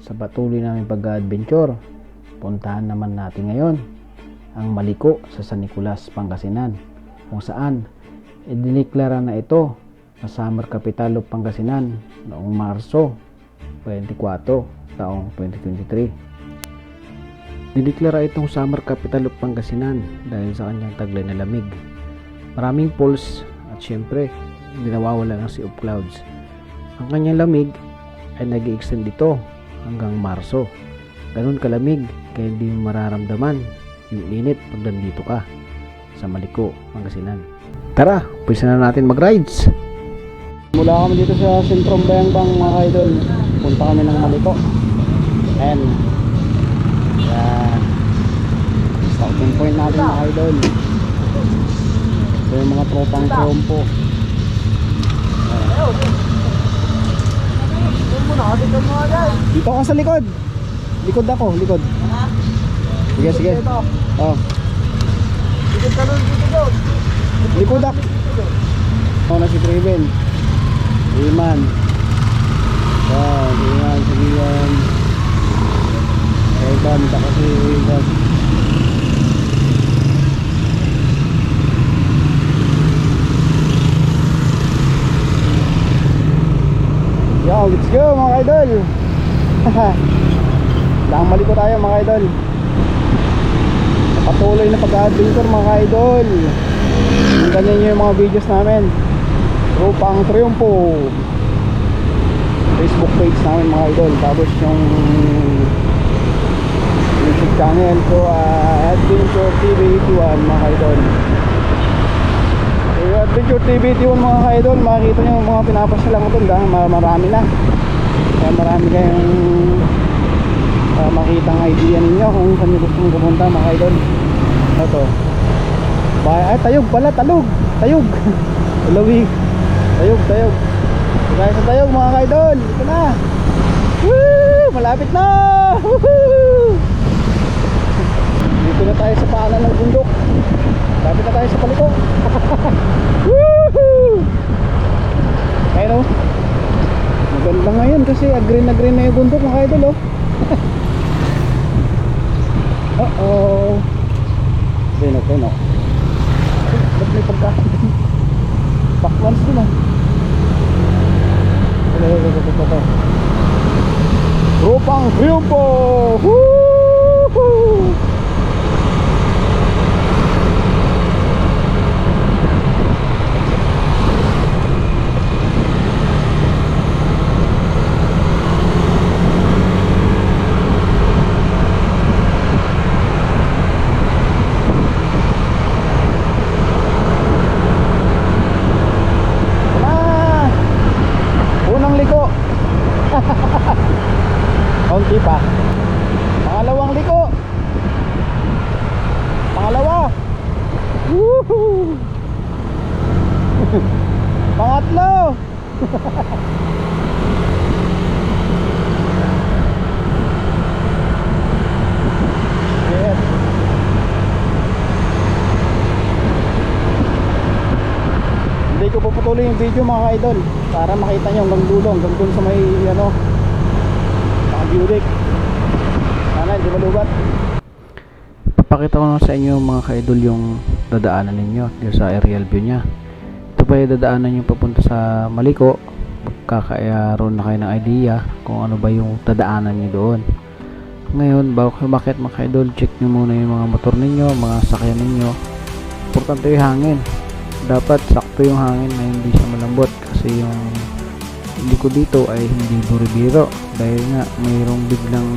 sa patuloy namin pag-adventure, puntahan naman natin ngayon ang Maliko sa San Nicolas, Pangasinan, kung saan idineklara na ito na Summer Capital of Pangasinan noong Marso 24, taong 2023. Dineklara itong Summer Capital of Pangasinan dahil sa kanyang taglay na lamig. Maraming falls at syempre hindi nawawala ng sea of clouds. Ang kanyang lamig ay nag-i-extend dito hanggang Marso. Ganun kalamig kaya hindi mo mararamdaman yung init pag nandito ka sa Maliko, Pangasinan. Tara, umpisa na natin mag-rides. Mula kami dito sa Sentrong Bayambang mga idol. Punta kami ng Maliko. And starting point natin mga idol. Ito yung mga tropang trompo. Dito ka sa likod. Likod ako, likod. Sige, sige. Oh. Likod ako. Ako na si Triven. Iman. Iman, sige yan. Iban, taka si Iban. Yo, let's go mga idol. Lang Maliko tayo mga idol. Patuloy na pag-adventure mga idol. Ganyan nyo yung mga videos namin. Tropang Triumpo Facebook page namin mga idol. Tapos yung YouTube channel ko, Adventure TV 81 mga idol. Yung Adventure TV 81 mga idol, makikita nyo yung mga pinapasyalan ko doon dahil marami na. Kaya marami kayong makita ang idea ninyo kung saan nyo gusto mong pumunta mga idol. Ito ay tayog pala, tayog Lawig, tayog kaya sa tayog mga idol. Ito na. Woo! Malapit na. Woohoo! Dito na tayo sa paanan ng bundok. Malapit na tayo sa Maliko. Woohoo! Ayun o, maganda ngayon kasi green na green na yung bundok mga idol oh. Uh-oh. Pino. Ba't may pagkain? Backlands din ah. Ito. Tropang Triumpo! Woohoo! Konti pa. Pangalawang liko. Pangalawa. Woohoo! Pangatlo. Yes. Hindi ko puputuloy yung video mga idol para makita nyo hanggang dulo, hanggang dun sa may Burik. Sana hindi malubat. Papakita ko na sa inyo mga ka-idol yung dadaanan ninyo dito sa aerial view nya. Ito pa yung dadaanan nyo papunta sa Maliko. Magkakaroon na kayo ng idea kung ano ba yung dadaanan nyo doon. Ngayon, bago kayo umakyat mga ka-idol, check nyo muna yung mga motor ninyo, mga sakyan ninyo. Importante yung hangin. Dapat sakto yung hangin na hindi siya malambot kasi yung liko dito ay hindi biro-biro dahil nga mayroong biglang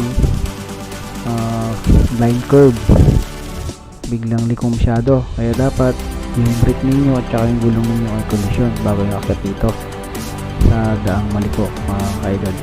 line curve, biglang liko masyado, kaya dapat yung brake ninyo at saka yung gulong ninyo ay kondisyon bago yung akyat dito sa daang Maliko mga ka-idol.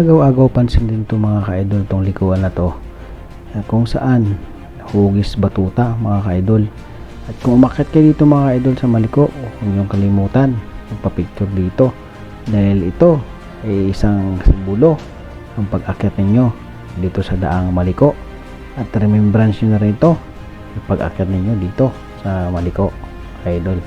kaagaw-agaw pansin din to mga ka-idol, tong likuan na to, kung saan hugis batuta mga ka-idol. At kung umakyat kayo dito mga ka-idol sa Maliko, huwag niyong kalimutan magpa-picture dito, dahil ito ay isang simbolo ng pag-akyat ninyo dito sa daang Maliko, at remembrance nyo na rin ito yung pag-akyat ninyo dito sa Maliko, idol.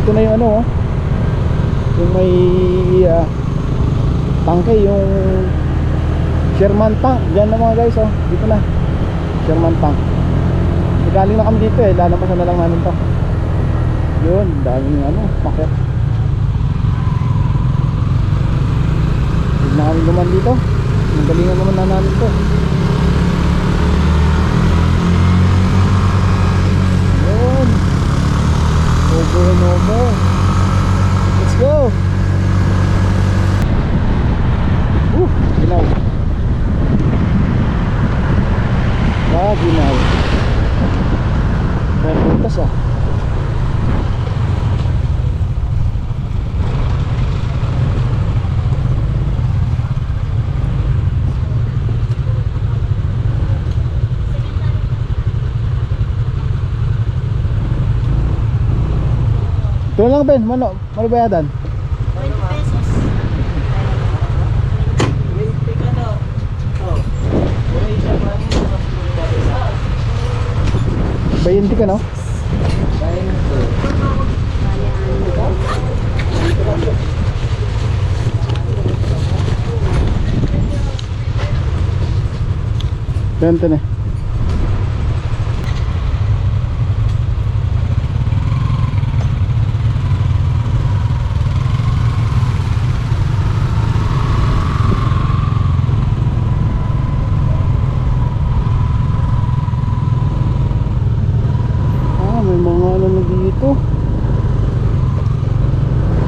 Dito na yung ano, oh. Yung may tangke, yung Sherman tank. Diyan na mga guys, oh. Dito na Sherman tank. Galing na kami dito eh, lalampasan na lang namin to. Yun, daming ano, market. Huwag na kami luman dito. Magalingan naman na namin to. Yun, over. Let's go. Ginaw. Ginaw. Kaya putas ah. Ito lang Ben, mano bayadan? 20 pesos. 20 ka no? Bente na. May mga ano na dito.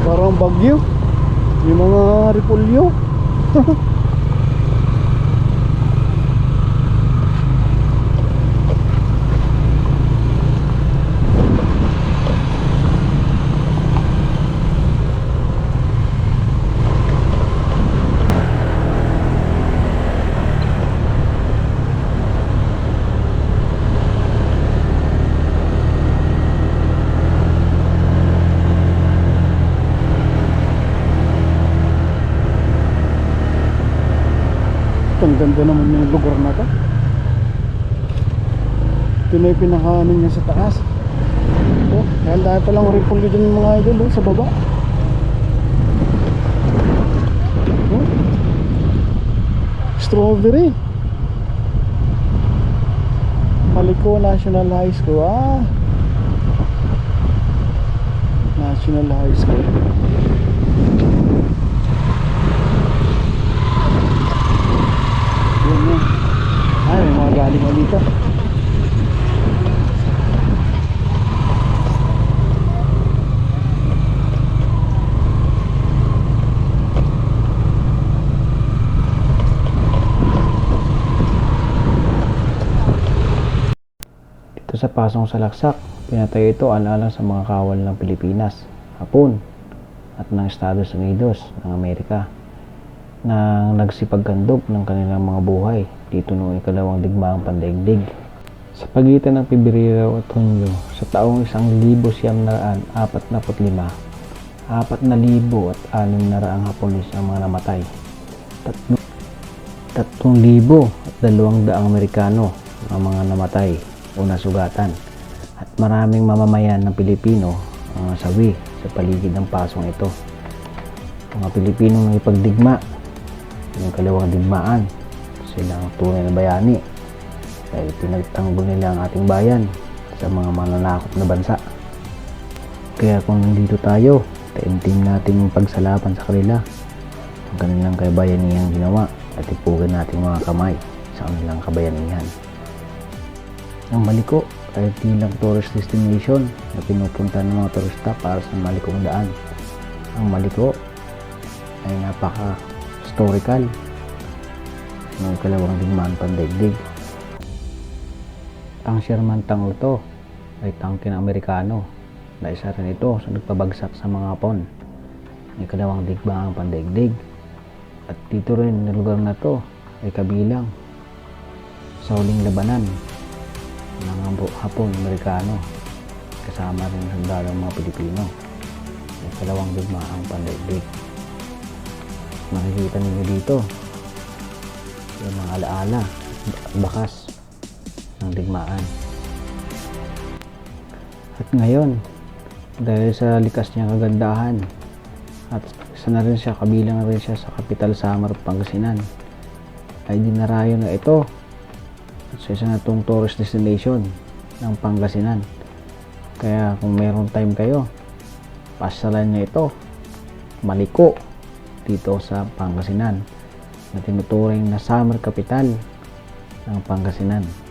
Parang bagyo. May mga repulyo. Ang ganda naman yung lugar na to. Ito na yung pinaka-ano niya sa taas. Oh, kaya dahil palang repulyo dyan mga idol, oh, sa baba. Oh, strawberry. Maliko National High School. National High School. Ay, may mga galing mo dito. Dito sa Pasong Salaksak, pinatay ito alang-alang sa mga kawal ng Pilipinas, Hapon at ng Estados Unidos ng Amerika na nagsipagkandog ng kanilang mga buhay dito noong ikalawang digmaang pandaigdig. Sa pagitan ng Pebrero at Hunyo sa taong 1945, 4,600 Hapones ang mga namatay. 3,200 Amerikano ang mga namatay o nasugatan at maraming mamamayan ng Pilipino ang nasawi sa paligid ng pasong ito. Mga Pilipinong nagipagdigma yung kalawang digmaan, silang tunay na bayani dahil pinagtanggol nila ang ating bayan sa mga mananakop na bansa. Kaya kung nandito tayo, taimtim natin pagsalapan sa kanila ang kanilang kabayanihan ginawa at ipugan natin mga kamay sa kanilang kabayanihan. Ang Maliko ay tilang tourist destination na pinupunta ng mga turista para sa Malikong Daan. Ang Maliko ay napaka-historical ng ikalawang digmaan pandaigdig. Ang Sherman tank ito ay tangke ng Amerikano na isa rin ito sa nagpabagsak sa mga Hapon ng ikalawang digmaang pandaigdig. At dito rin na lugar na to ay kabilang sa huling labanan ng Hapon Amerikano kasama rin ng sundalong mga Pilipino ng ikalawang digmaang pandaigdig. Makikita ninyo dito yung mga alaala at bakas ng digmaan. At ngayon dahil sa likas niyang kagandahan, at isa na rin siya, kabilang rin siya sa Capital Summer Pangasinan, ay dinarayo na ito sa isa na itong tourist destination ng Pangasinan. Kaya kung meron time kayo, pasyalan niyo ito, Maliko, dito sa Pangasinan, na tinuturing na summer capital ng Pangasinan.